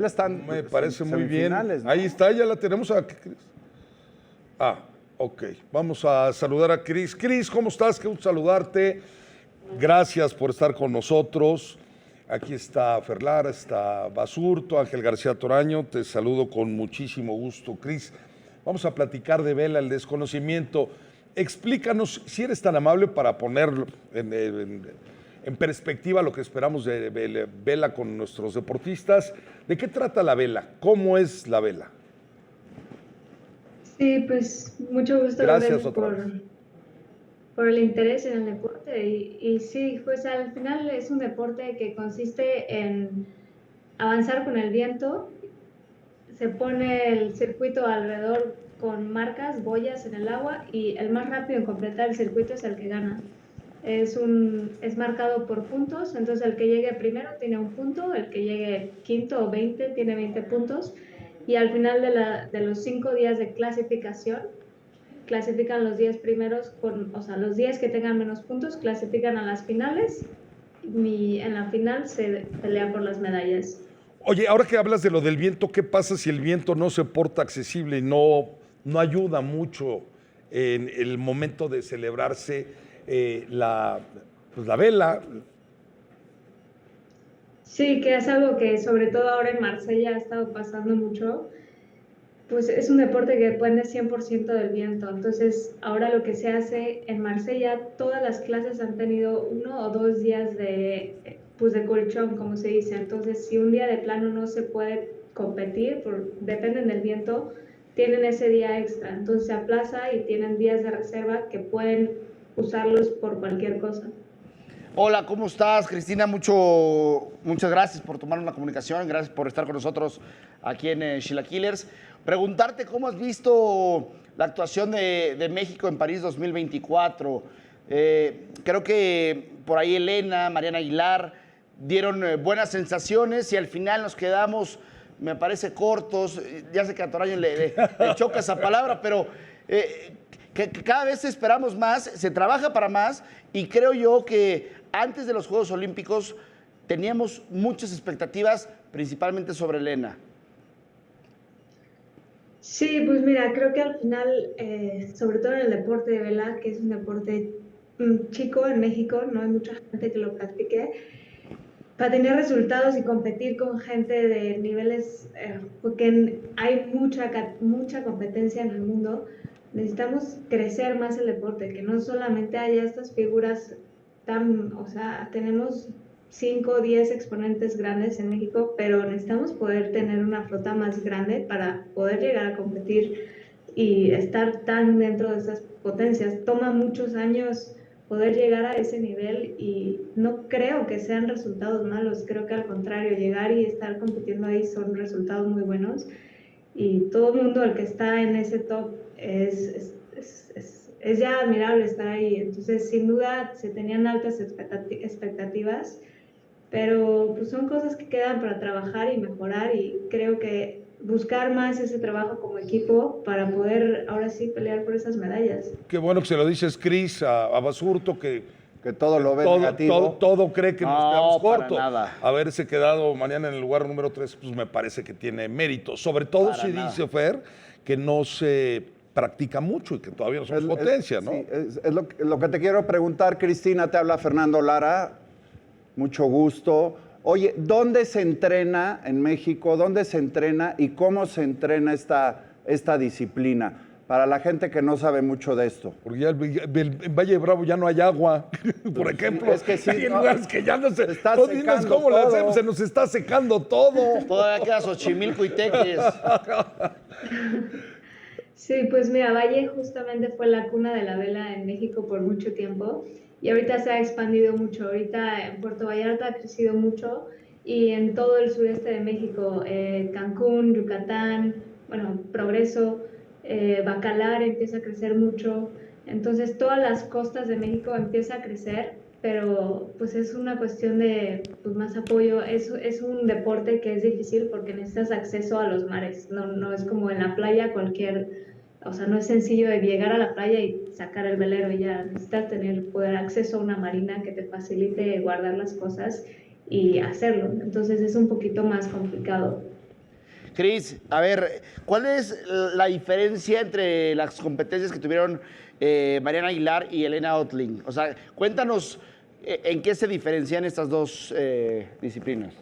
Están Me parece muy bien. semifinales, ¿no? Ahí está, ya la tenemos aquí, Cris. Ok. Vamos a saludar a Cris. Cris, ¿cómo estás? Qué gusto saludarte. Gracias por estar con nosotros. Aquí está Ferlara, está Basurto, Ángel García Toraño. Te saludo con muchísimo gusto, Cris. Vamos a platicar de Vela, el desconocimiento. Explícanos, si eres tan amable, para ponerlo en perspectiva lo que esperamos de Vela con nuestros deportistas. ¿De qué trata la vela? ¿Cómo es la vela? Sí, pues mucho gusto, Gracias Loren, otra vez. por el interés en el deporte. Y sí, pues al final es un deporte que consiste en avanzar con el viento. Se pone el circuito alrededor con marcas, boyas en el agua, y el más rápido en completar el circuito es el que gana. Es marcado por puntos, entonces el que llegue primero tiene un punto, el que llegue quinto o 20 tiene 20 puntos, y al final de los 5 días de clasificación, clasifican los 10 primeros, o sea, los 10 que tengan menos puntos clasifican a las finales, y en la final se pelea por las medallas. Oye, ahora que hablas de lo del viento, ¿qué pasa si el viento no se porta accesible y no ayuda mucho en el momento de celebrarse pues la vela? Sí, que es algo que sobre todo ahora en Marsella ha estado pasando mucho. Pues es un deporte que depende 100% del viento. Entonces, ahora lo que se hace en Marsella, todas las clases han tenido 1 o 2 días pues de colchón, como se dice. Entonces, si un día de plano no se puede competir, dependen del viento, tienen ese día extra. Entonces, se aplaza y tienen días de reserva que pueden usarlos por cualquier cosa. Hola, ¿cómo estás, Cristina? Muchas gracias por tomar una comunicación, gracias por estar con nosotros aquí en Sheila Killers. Preguntarte cómo has visto la actuación de México en París 2024. Creo que por ahí Elena, Mariana Aguilar dieron buenas sensaciones y al final nos quedamos, me parece, cortos. Ya sé que a Toraño le choca esa palabra, pero que cada vez esperamos más, se trabaja para más, y creo yo que antes de los Juegos Olímpicos teníamos muchas expectativas, principalmente sobre Elena. Sí, pues mira, creo que al final, sobre todo en el deporte de vela, que es un deporte chico en México, no hay mucha gente que lo practique, para tener resultados y competir con gente de niveles, porque hay mucha competencia en el mundo, necesitamos crecer más el deporte, que no solamente haya estas figuras o sea, tenemos 5 o 10 exponentes grandes en México, pero necesitamos poder tener una flota más grande para poder llegar a competir y estar tan dentro de esas potencias. Toma muchos años poder llegar a ese nivel y no creo que sean resultados malos, creo que al contrario, llegar y estar compitiendo ahí son resultados muy buenos, y todo el mundo el que está en ese top es ya admirable estar ahí. Entonces, sin duda, se tenían altas expectativas, pero pues son cosas que quedan para trabajar y mejorar, y creo que buscar más ese trabajo como equipo para poder ahora sí pelear por esas medallas. Qué bueno que se lo dices, Cris, a Basurto, que todo lo ve negativo. todo cree que nos quedamos para cortos. nada. Haberse quedado mañana en el lugar número 3, pues me parece que tiene mérito. Sobre todo Para si nada. dice Fer que no se practica mucho y que todavía no somos potencia, ¿no? Sí, es lo que te quiero preguntar, Cristina. Te habla Fernando Lara. Mucho gusto. Oye, ¿dónde se entrena en México? ¿Dónde se entrena y cómo se entrena esta disciplina? Para la gente que no sabe mucho de esto. Porque ya en Valle de Bravo ya no hay agua, por ejemplo. es que sí, hay no, lugares que ya no se está no dinos secando cómo le todo. hacemos, se nos está secando todo. Todavía queda Xochimilco y Teques. Sí, pues mira, Valle justamente fue la cuna de la vela en México por mucho tiempo, y ahorita se ha expandido mucho. Ahorita en Puerto Vallarta ha crecido mucho, y en todo el sureste de México, Cancún, Yucatán, bueno, Progreso, Bacalar empieza a crecer mucho. Entonces todas las costas de México empieza a crecer, pero pues es una cuestión de pues, más apoyo. Es un deporte que es difícil porque necesitas acceso a los mares, no es como en la playa o sea, no es sencillo de llegar a la playa y sacar el velero y ya. Necesitas poder acceso a una marina que te facilite guardar las cosas y hacerlo. Entonces es un poquito más complicado. Cris, a ver, ¿cuál es la diferencia entre las competencias que tuvieron Mariana Aguilar y Elena Ottling? O sea, cuéntanos en qué se diferencian estas dos disciplinas.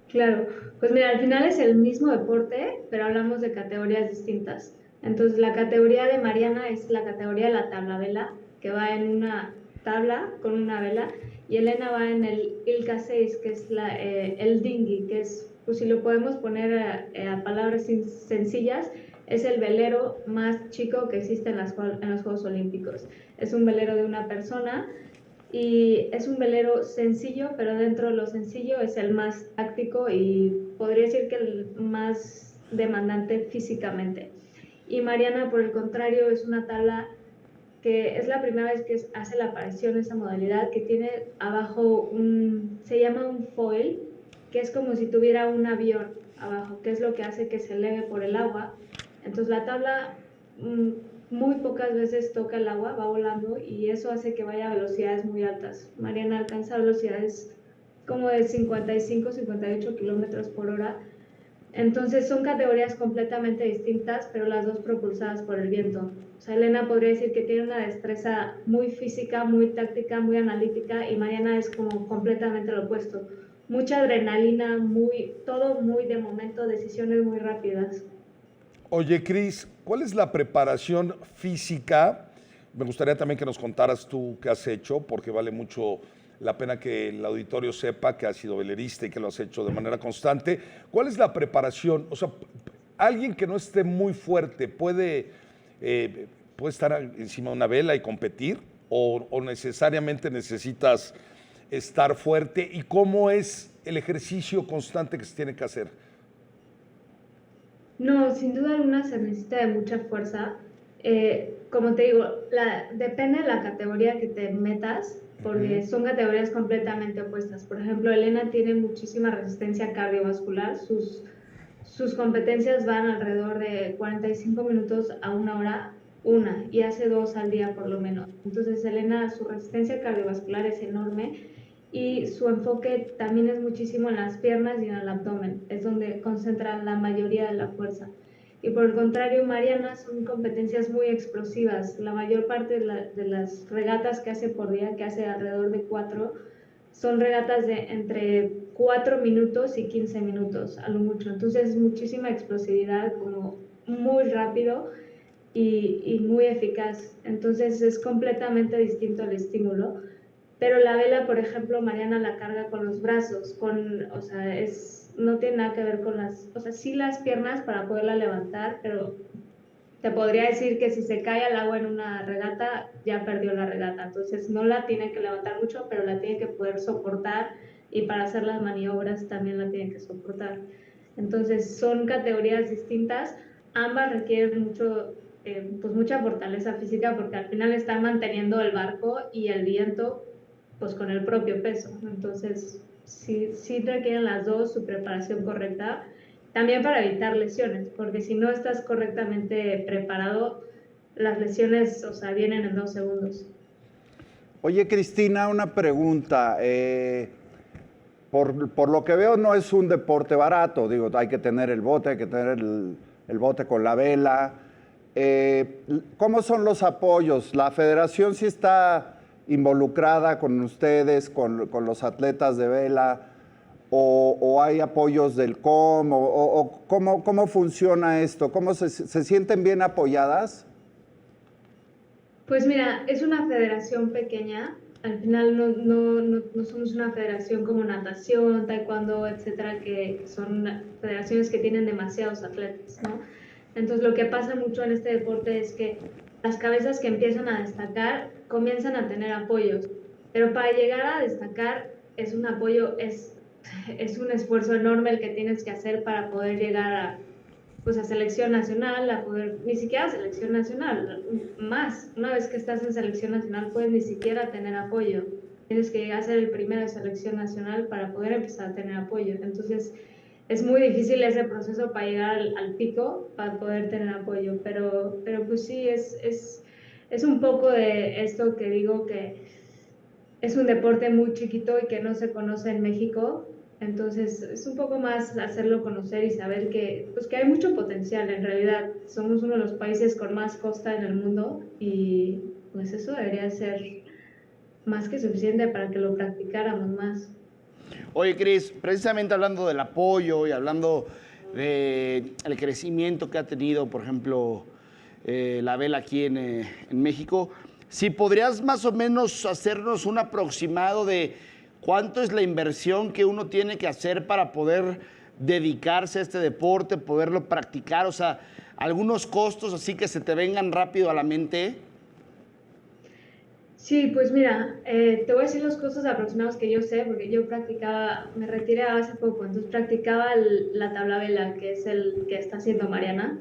Claro, pues mira, al final es el mismo deporte, pero hablamos de categorías distintas. Entonces, la categoría de Mariana es la categoría de la tabla vela, que va en una tabla con una vela, y Elena va en el Ilka 6, que es el dinghy, que es, pues si lo podemos poner a palabras sencillas, es el velero más chico que existe en los Juegos Olímpicos. Es un velero de una persona y es un velero sencillo, pero dentro de lo sencillo es el más táctico y podría decir que el más demandante físicamente. Y Mariana, por el contrario, es una tabla que es la primera vez que hace la aparición de esa modalidad, que tiene abajo se llama un foil, que es como si tuviera un avión abajo, que es lo que hace que se eleve por el agua. Entonces la tabla muy pocas veces toca el agua, va volando y eso hace que vaya a velocidades muy altas. Mariana alcanza velocidades como de 55, 58 kilómetros por hora. Entonces son categorías completamente distintas, pero las dos propulsadas por el viento. O sea, Elena podría decir que tiene una destreza muy física, muy táctica, muy analítica, y Mariana es como completamente lo opuesto. Mucha adrenalina, todo muy de momento, decisiones muy rápidas. Oye, Cris, ¿cuál es la preparación física? Me gustaría también que nos contaras tú qué has hecho, porque vale mucho la pena que el auditorio sepa que has sido velerista y que lo has hecho de manera constante. ¿Cuál es la preparación? O sea, alguien que no esté muy fuerte puede estar encima de una vela y competir, o necesariamente necesitas estar fuerte, y cómo es el ejercicio constante que se tiene que hacer. No, sin duda alguna se necesita de mucha fuerza. Como te digo, depende de la categoría que te metas, porque son categorías completamente opuestas. Por ejemplo, Elena tiene muchísima resistencia cardiovascular. Sus competencias van alrededor de 45 minutos a una hora, y hace 2 al día por lo menos. Entonces, Elena, su resistencia cardiovascular es enorme y su enfoque también es muchísimo en las piernas y en el abdomen, es donde concentran la mayoría de la fuerza. Y por el contrario, Mariana son competencias muy explosivas. La mayor parte de las regatas que hace por día, que hace alrededor de 4, son regatas de entre 4 minutos y 15 minutos, a lo mucho. Entonces, muchísima explosividad, como muy rápido y muy eficaz. Entonces, es completamente distinto el estímulo. Pero la vela, por ejemplo, Mariana la carga con los brazos, o sea, no tiene nada que ver con o sea, sí las piernas para poderla levantar, pero te podría decir que si se cae al agua en una regata, ya perdió la regata. Entonces no la tiene que levantar mucho, pero la tiene que poder soportar, y para hacer las maniobras también la tiene que soportar. Entonces son categorías distintas, ambas requieren pues mucha fortaleza física, porque al final están manteniendo el barco y el viento pues con el propio peso. Entonces sí requieren las dos su preparación correcta, también para evitar lesiones, porque si no estás correctamente preparado, las lesiones, o sea, vienen en 2 segundos. Oye, Cristina, una pregunta. Por lo que veo, no es un deporte barato. Digo, hay que tener el bote, hay que tener el bote con la vela. ¿Cómo son los apoyos? ¿La federación sí está involucrada con ustedes, con los atletas de vela? ¿O hay apoyos del COM? ¿O cómo funciona esto? ¿Cómo se sienten bien apoyadas? Pues mira, es una federación pequeña. Al final no somos una federación como natación, taekwondo, etcétera, que son federaciones que tienen demasiados atletas, ¿no? Entonces lo que pasa mucho en este deporte es que las cabezas que empiezan a destacar comienzan a tener apoyos, pero para llegar a destacar es un apoyo, es un esfuerzo enorme el que tienes que hacer para poder llegar pues a selección nacional, ni siquiera a selección nacional, más, una vez que estás en selección nacional puedes ni siquiera tener apoyo, tienes que llegar a ser el primero de selección nacional para poder empezar a tener apoyo. Entonces es muy difícil ese proceso para llegar al pico, para poder tener apoyo, pero pues sí, es un poco de esto que digo, que es un deporte muy chiquito y que no se conoce en México, Entonces es un poco más hacerlo conocer y saber que, pues, que hay mucho potencial en realidad. Somos uno de los países con más costa en el mundo y pues eso debería ser más que suficiente para que lo practicáramos más. Oye, Cris, precisamente hablando del apoyo y hablando del crecimiento que ha tenido, por ejemplo, la vela aquí en México, si podrías más o menos hacernos un aproximado de cuánto es la inversión que uno tiene que hacer para poder dedicarse a este deporte, poderlo practicar, o sea, algunos costos así que se te vengan rápido a la mente. Sí, pues mira, te voy a decir los costos aproximados que yo sé, porque yo practicaba, me retiré hace poco, entonces practicaba la tabla vela, que es el que está haciendo Mariana,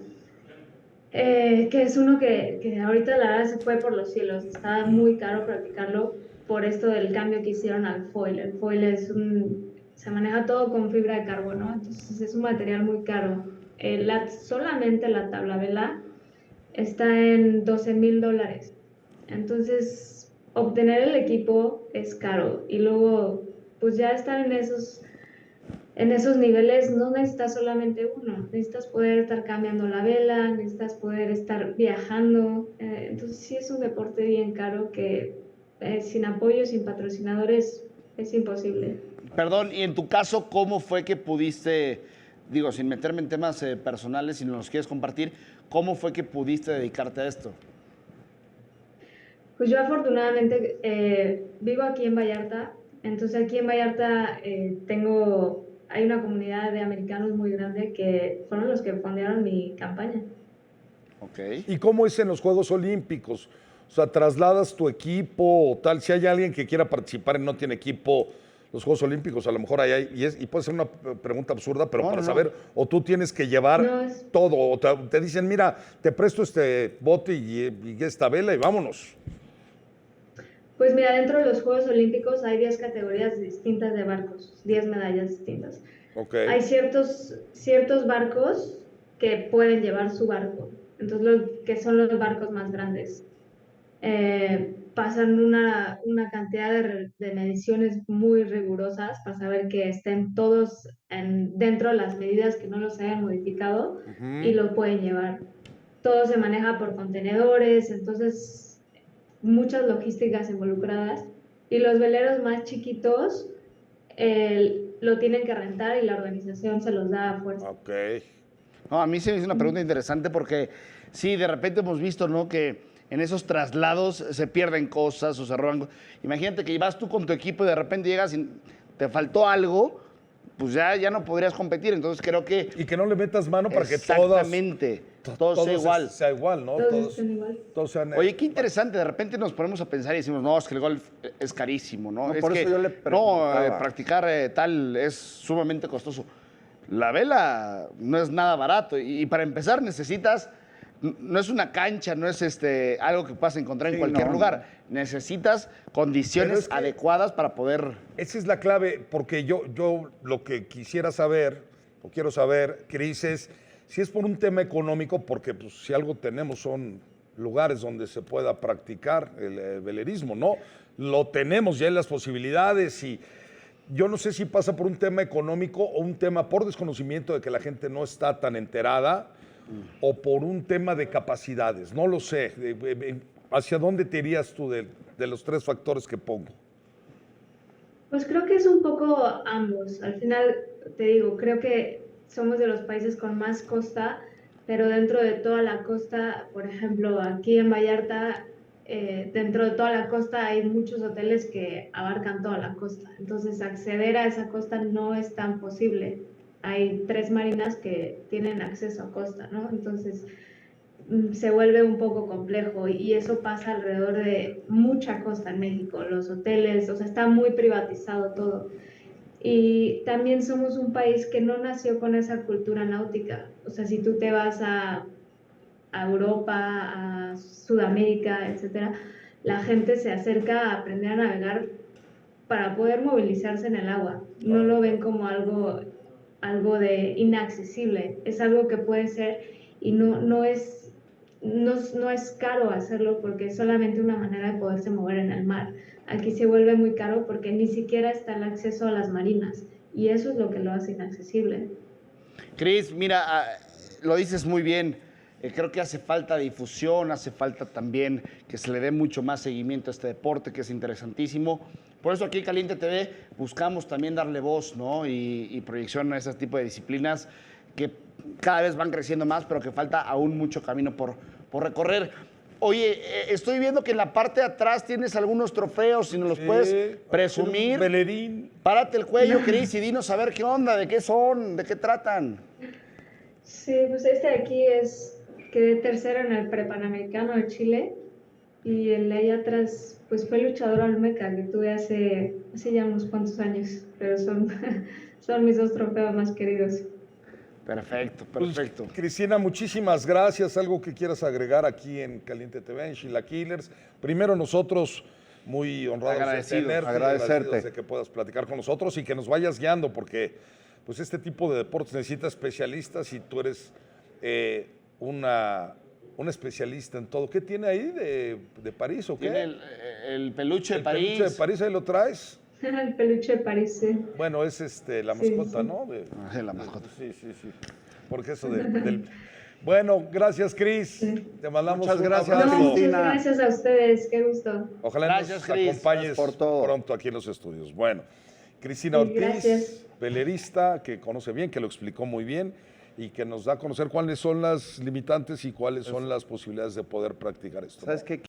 que es uno que ahorita la verdad se fue por los cielos, está muy caro practicarlo por esto del cambio que hicieron al foil. El foil se maneja todo con fibra de carbono, entonces es un material muy caro. Solamente la tabla vela está en $12,000. Entonces, obtener el equipo es caro y luego, pues ya estar en esos niveles no necesitas solamente uno, necesitas poder estar cambiando la vela, necesitas poder estar viajando. Entonces, sí es un deporte bien caro que sin apoyo, sin patrocinadores, es imposible. Perdón, y en tu caso, ¿cómo fue que pudiste, digo, sin meterme en temas personales, si nos los quieres compartir, cómo fue que pudiste dedicarte a esto? Pues yo afortunadamente vivo aquí en Vallarta, entonces aquí en Vallarta hay una comunidad de americanos muy grande que fueron los que fondearon mi campaña. Ok. ¿Y cómo es en los Juegos Olímpicos? O sea, trasladas tu equipo o tal. Si hay alguien que quiera participar y no tiene equipo, los Juegos Olímpicos, a lo mejor y puede ser una pregunta absurda, pero No, para no, no. saber, o tú tienes que llevar No, todo, o te dicen, mira, te presto este bote y esta vela y vámonos. pues mira, dentro de los Juegos Olímpicos hay 10 categorías distintas de barcos, 10 medallas distintas. Ok. Hay ciertos barcos que pueden llevar su barco, entonces que son los barcos más grandes. Pasan una cantidad de mediciones muy rigurosas para saber que estén todos dentro de las medidas, que no los hayan modificado y Ujú. lo pueden llevar. Todo se maneja por contenedores, entonces muchas logísticas involucradas. Y los veleros más chiquitos lo tienen que rentar y la organización se los da a fuerza. Ok. No, a mí se me hizo una pregunta interesante porque sí, de repente hemos visto, ¿no? Que en esos traslados se pierden cosas o se roban. Imagínate que vas tú con tu equipo y de repente llegas y te faltó algo, pues ya no podrías competir. Entonces creo que Y que no le metas mano para que exactamente, todo sea igual. sea igual, ¿no? Todos están igual. Todos sean. Oye, qué interesante, de repente nos ponemos a pensar y decimos, no, es que el golf es carísimo, ¿no? No, Es por que, eso yo le no, preguntaba. practicar tal es sumamente costoso. La vela no es nada barato y para empezar necesitas, no es una cancha, no es algo que puedas encontrar en Sí, cualquier no, lugar. Necesitas condiciones Pero es que- adecuadas para poder... Esa es la clave, porque yo lo que quisiera saber, o quiero saber, Cris, es si es por un tema económico, porque pues, si algo tenemos son lugares donde se pueda practicar el velerismo, ¿no? Lo tenemos ya en las posibilidades y yo no sé si pasa por un tema económico o un tema por desconocimiento de que la gente no está tan enterada o por un tema de capacidades, no lo sé. ¿Hacia dónde te irías tú de los tres factores que pongo? Pues creo que es un poco ambos. Al final, te digo, creo que somos de los países con más costa, pero dentro de toda la costa, por ejemplo, aquí en Vallarta, dentro de toda la costa hay muchos hoteles que abarcan toda la costa. Entonces, acceder a esa costa no es tan posible. Hay 3 marinas que tienen acceso a costa, ¿no? Entonces, se vuelve un poco complejo y eso pasa alrededor de mucha costa en México, los hoteles, o sea, está muy privatizado todo. Y también somos un país que no nació con esa cultura náutica. O sea, si tú te vas a Europa, a Sudamérica, etcétera, la gente se acerca a aprender a navegar para poder movilizarse en el agua. No lo ven como algo de inaccesible, es algo que puede ser y no es caro hacerlo porque es solamente una manera de poderse mover en el mar. Aquí se vuelve muy caro porque ni siquiera está el acceso a las marinas y eso es lo que lo hace inaccesible. Cris, mira, lo dices muy bien. Creo que hace falta difusión, hace falta también que se le dé mucho más seguimiento a este deporte, que es interesantísimo. Por eso aquí en Caliente TV buscamos también darle voz, ¿no? y proyección a ese tipo de disciplinas que cada vez van creciendo más, pero que falta aún mucho camino por recorrer. Oye, estoy viendo que en la parte de atrás tienes algunos trofeos, si nos los puedes presumir. Un velerín. Párate el cuello, Cris, y dinos a ver qué onda, de qué son, de qué tratan. Sí, pues este de aquí quedé tercero en el Prepanamericano de Chile y el de ahí atrás pues fue luchador olmeca que tuve hace ya unos cuantos años, pero son mis 2 trofeos más queridos. Perfecto, Pues, perfecto. Cristina, muchísimas gracias. Algo que quieras agregar aquí en Caliente TV, en Sheila Killers. Primero, nosotros muy honrados Agradecidos. de tenerte, Agradecerte. agradecidos de que puedas platicar con nosotros y que nos vayas guiando, porque pues este tipo de deportes necesita especialistas y tú eres una especialista en todo. ¿Qué tiene ahí de París o qué? Tiene el peluche de El París. peluche de París, ahí lo traes. El peluche de París, sí. Bueno, es la Sí, mascota, sí. ¿no? La mascota. Sí. Porque eso Bueno, gracias, Cris. Sí. Te mandamos Muchas un gracias, abrazo. No, muchas Cristina. gracias a ustedes, qué gusto. Ojalá Gracias, nos Cris. acompañes Gracias por todo. pronto aquí en los estudios. Bueno, Cristina Sí, Ortiz, gracias. pelerista, que conoce bien, que lo explicó muy bien y que nos da a conocer cuáles son las limitantes y cuáles son las posibilidades de poder practicar esto. ¿Sabes qué?